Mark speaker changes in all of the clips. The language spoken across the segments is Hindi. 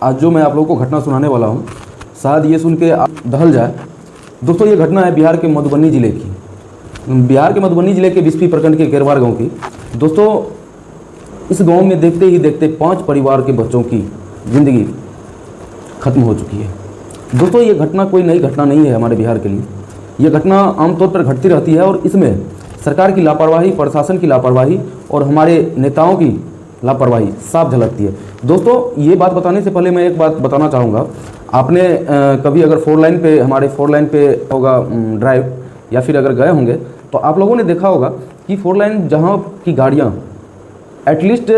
Speaker 1: आज जो मैं आप लोगों को घटना सुनाने वाला हूँ, शायद ये सुन के आप दहल जाए। दोस्तों, ये घटना है बिहार के मधुबनी ज़िले की। बिहार के मधुबनी ज़िले के बिस्फी प्रखंड के केरवार गांव की। दोस्तों, इस गांव में देखते ही देखते 5 परिवार के बच्चों की ज़िंदगी खत्म हो चुकी है। दोस्तों, ये घटना कोई नई घटना नहीं है हमारे बिहार के लिए। ये घटना आमतौर पर घटती रहती है और इसमें सरकार की लापरवाही, प्रशासन की लापरवाही और हमारे नेताओं की लापरवाही साफ झलकती है। दोस्तों, ये बात बताने से पहले मैं एक बात बताना चाहूँगा। आपने कभी अगर हमारे 4 लाइन पे होगा ड्राइव, या फिर अगर गए होंगे तो आप लोगों ने देखा होगा कि 4 लाइन जहाँ की गाड़ियाँ एटलीस्ट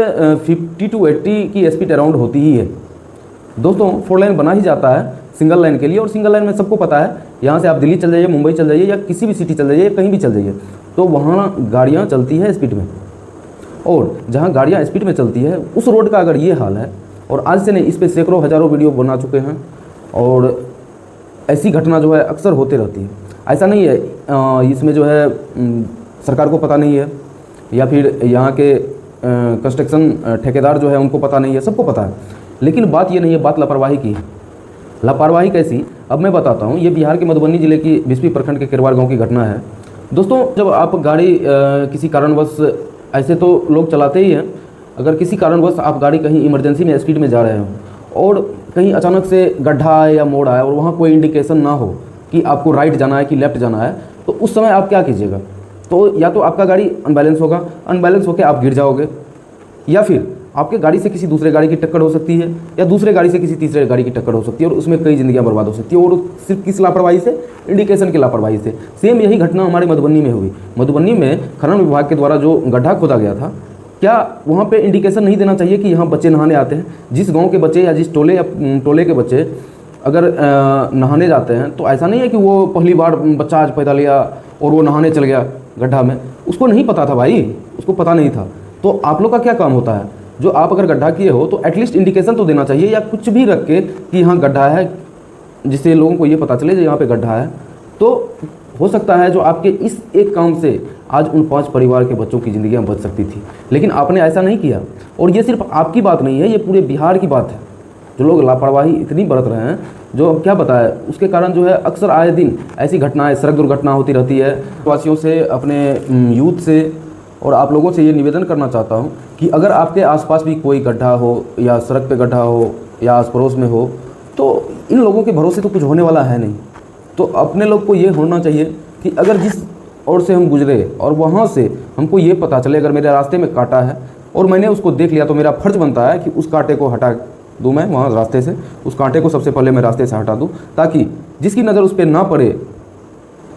Speaker 1: 50 to 80 की स्पीड अराउंड होती ही है। दोस्तों, 4 लाइन बना ही जाता है सिंगल लाइन के लिए, और सिंगल लाइन में सबको पता है, यहाँ से आप दिल्ली चल जाइए, मुंबई चल जाइए, या किसी भी सिटी चल जाइए, कहीं भी चल जाइए, तो वहाँ गाड़ियाँ चलती है स्पीड में। और जहाँ गाड़ियाँ स्पीड में चलती है उस रोड का अगर ये हाल है, और आज से नहीं, इस पर सैकड़ों हज़ारों वीडियो बना चुके हैं, और ऐसी घटना जो है अक्सर होते रहती है। ऐसा नहीं है इसमें जो है सरकार को पता नहीं है, या फिर यहाँ के कंस्ट्रक्शन ठेकेदार जो है उनको पता नहीं है, सबको पता है। लेकिन बात ये नहीं है, बात लापरवाही की है। लापरवाही कैसी, अब मैं बताता हूँ। ये बिहार के मधुबनी ज़िले की बिस्फी प्रखंड के केरवार गांव की घटना है। दोस्तों, जब आप गाड़ी किसी कारणवश, ऐसे तो लोग चलाते ही हैं, अगर किसी कारणवश आप गाड़ी कहीं इमरजेंसी में स्पीड में जा रहे हो और कहीं अचानक से गड्ढा आए या मोड़ आए और वहाँ कोई इंडिकेशन ना हो कि आपको राइट जाना है कि लेफ़्ट जाना है, तो उस समय आप क्या कीजिएगा? तो या तो आपका गाड़ी अनबैलेंस होगा, अनबैलेंस होकर आप गिर जाओगे, या फिर आपके गाड़ी से किसी दूसरे गाड़ी की टक्कर हो सकती है, या दूसरे गाड़ी से किसी तीसरे गाड़ी की टक्कर हो सकती है, और उसमें कई ज़िंदगियां बर्बाद हो सकती है। और सिर्फ किस लापरवाही से? इंडिकेशन की लापरवाही से। सेम यही घटना हमारे मधुबनी में हुई। मधुबनी में खनन विभाग के द्वारा जो गड्ढा खोदा गया था, क्या वहाँ पे इंडिकेशन नहीं देना चाहिए कि यहाँ बच्चे नहाने आते हैं? जिस गाँव के बच्चे या जिस टोले के बच्चे अगर नहाने जाते हैं, तो ऐसा नहीं है कि वो पहली बार बच्चा आज पैदा लिया और वो नहाने चल गया गड्ढा में। उसको नहीं पता था भाई, उसको पता नहीं था। तो आप लोग का क्या काम होता है? जो आप अगर गड्ढा किए हो तो एटलीस्ट इंडिकेशन तो देना चाहिए, या कुछ भी रख के कि यहाँ गड्ढा है, जिससे लोगों को ये पता चले कि यहाँ पे गड्ढा है। तो हो सकता है जो आपके इस एक काम से आज उन 5 परिवार के बच्चों की ज़िंदगियाँ बच सकती थी, लेकिन आपने ऐसा नहीं किया। और ये सिर्फ आपकी बात नहीं है, ये पूरे बिहार की बात है। जो लोग लापरवाही इतनी बरत रहे हैं, जो अब क्या बताए, उसके कारण जो है अक्सर आए दिन ऐसी घटनाएं, सड़क दुर्घटना होती रहती है। वासियों से, अपने यूथ से और आप लोगों से ये निवेदन करना चाहता हूँ कि अगर आपके आसपास भी कोई गड्ढा हो, या सड़क पे गड्ढा हो, या आस पड़ोस में हो, तो इन लोगों के भरोसे तो कुछ होने वाला है नहीं। तो अपने लोग को ये होना चाहिए कि अगर जिस ओर से हम गुजरे और वहाँ से हमको ये पता चले, अगर मेरे रास्ते में कांटा है और मैंने उसको देख लिया, तो मेरा फ़र्ज़ बनता है कि उस कांटे को हटा दूँ। मैं वहाँ रास्ते से उस कांटे को सबसे पहले मैं रास्ते से हटा दूँ, ताकि जिसकी नज़र उस पर ना पड़े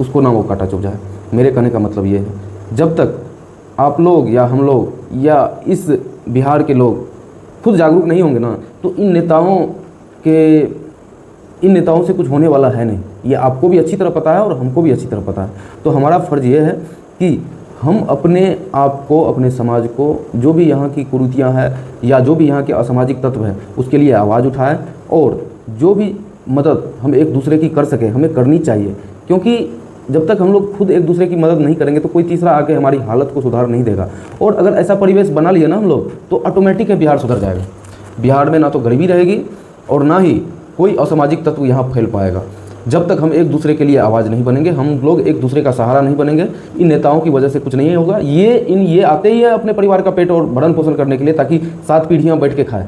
Speaker 1: उसको ना वो कांटा चुभ जाए। मेरे कहने का मतलब ये है, जब तक आप लोग या हम लोग या इस बिहार के लोग खुद जागरूक नहीं होंगे ना, तो इन नेताओं से कुछ होने वाला है नहीं। ये आपको भी अच्छी तरह पता है और हमको भी अच्छी तरह पता है। तो हमारा फ़र्ज़ ये है कि हम अपने आप को, अपने समाज को, जो भी यहाँ की कुरीतियाँ हैं या जो भी यहाँ के असामाजिक तत्व हैं, उसके लिए आवाज़ उठाएं, और जो भी मदद हम एक दूसरे की कर सकें हमें करनी चाहिए। क्योंकि जब तक हम लोग खुद एक दूसरे की मदद नहीं करेंगे तो कोई तीसरा आके हमारी हालत को सुधार नहीं देगा। और अगर ऐसा परिवेश बना लिया ना हम लोग, तो ऑटोमेटिक है बिहार सुधर जाएगा। बिहार में ना तो गरीबी रहेगी और ना ही कोई असामाजिक तत्व यहाँ फैल पाएगा। जब तक हम एक दूसरे के लिए आवाज़ नहीं बनेंगे, हम लोग एक दूसरे का सहारा नहीं बनेंगे, इन नेताओं की वजह से कुछ नहीं होगा। ये आते ही है अपने परिवार का पेट और भरण पोषण करने के लिए, ताकि 7 पीढ़ियाँ बैठ के खाएं।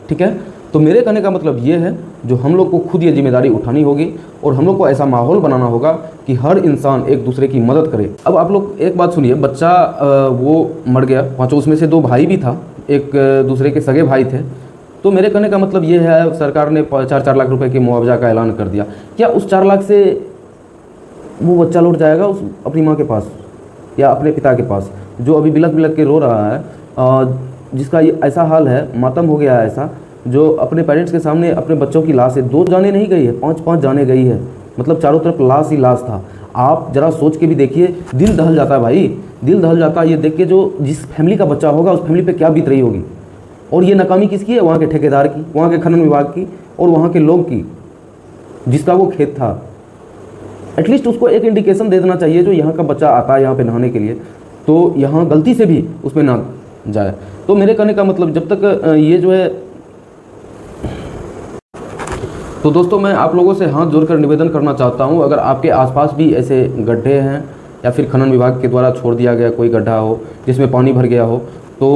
Speaker 1: ठीक है? तो मेरे कहने का मतलब ये है, जो हम लोग को खुद ये जिम्मेदारी उठानी होगी, और हम लोग को ऐसा माहौल बनाना होगा कि हर इंसान एक दूसरे की मदद करे। अब आप लोग एक बात सुनिए, बच्चा वो मर गया, 5, उसमें से 2 भाई भी था, एक दूसरे के सगे भाई थे। तो मेरे कहने का मतलब ये है, सरकार ने 4-4 लाख रुपए के मुआवजा का ऐलान कर दिया। क्या उस 4 लाख से वो बच्चा लौट जाएगा उस अपनी माँ के पास या अपने पिता के पास, जो अभी बिलख बिलख के रो रहा है, जिसका ये ऐसा हाल है, मातम हो गया है ऐसा, जो अपने पेरेंट्स के सामने अपने बच्चों की लाश है, 2 जाने नहीं गई है, 5-5 जाने गई है। मतलब चारों तरफ लाश ही लाश था। आप ज़रा सोच के भी देखिए, दिल दहल जाता है भाई, दिल दहल जाता है ये देख के, जो जिस फैमिली का बच्चा होगा उस फैमिली पे क्या बीत रही होगी। और ये नाकामी किसकी है? वहाँ के ठेकेदार की, वहाँ के खनन विभाग की, और वहाँ के लोग की, जिसका वो खेत था। एटलीस्ट उसको एक इंडिकेशन दे देना चाहिए, जो यहाँ का बच्चा आता है यहाँ पे नहाने के लिए, तो यहाँ गलती से भी उसमें ना जाए। तो मेरे कहने का मतलब, जब तक ये जो है तो दोस्तों मैं आप लोगों से हाथ जोड़कर निवेदन करना चाहता हूं, अगर आपके आसपास भी ऐसे गड्ढे हैं या फिर खनन विभाग के द्वारा छोड़ दिया गया कोई गड्ढा हो जिसमें पानी भर गया हो, तो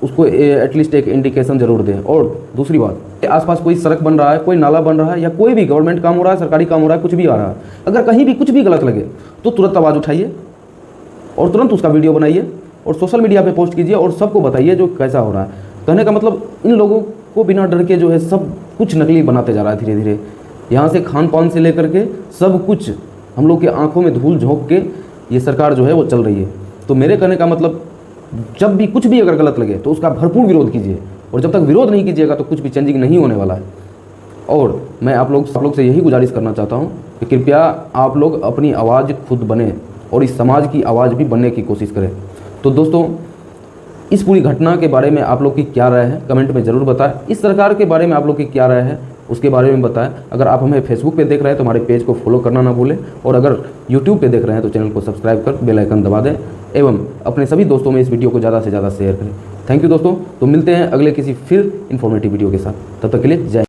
Speaker 1: उसको एटलीस्ट एक इंडिकेशन जरूर दें। और दूसरी बात, आसपास कोई सड़क बन रहा है, कोई नाला बन रहा है या कोई भी गवर्नमेंट काम हो रहा है, सरकारी काम हो रहा है, कुछ भी आ रहा है, अगर कहीं भी कुछ भी गलत लगे तो तुरंत आवाज़ उठाइए और तुरंत उसका वीडियो बनाइए और सोशल मीडिया पे पोस्ट कीजिए और सबको बताइए जो कैसा हो रहा है। कहने का मतलब इन लोगों को बिना डर के जो है सब कुछ नकली बनाते जा रहा है धीरे धीरे। यहाँ से खान पान से लेकर के सब कुछ हम लोग के आंखों में धूल झोंक के ये सरकार जो है वो चल रही है। तो मेरे कहने का मतलब, जब भी कुछ भी अगर गलत लगे तो उसका भरपूर विरोध कीजिए, और जब तक विरोध नहीं कीजिएगा तो कुछ भी चेंजिंग नहीं होने वाला है। और मैं आप लोग से यही गुजारिश करना चाहता हूँ कि कृपया आप लोग अपनी आवाज़ खुद बने और इस समाज की आवाज़ भी बनने की कोशिश करें। तो दोस्तों, इस पूरी घटना के बारे में आप लोग की क्या राय है कमेंट में ज़रूर बताएं। इस सरकार के बारे में आप लोग की क्या राय है उसके बारे में बताएं। अगर आप हमें फेसबुक पे देख रहे हैं तो हमारे पेज को फॉलो करना ना भूलें, और अगर यूट्यूब पे देख रहे हैं तो चैनल को सब्सक्राइब कर बेल आइकन दबा दें एवं अपने सभी दोस्तों में इस वीडियो को ज़्यादा से ज़्यादा शेयर करें। थैंक यू दोस्तों। तो मिलते हैं अगले किसी फिर इन्फॉर्मेटिव वीडियो के साथ, तब तक के लिए जय।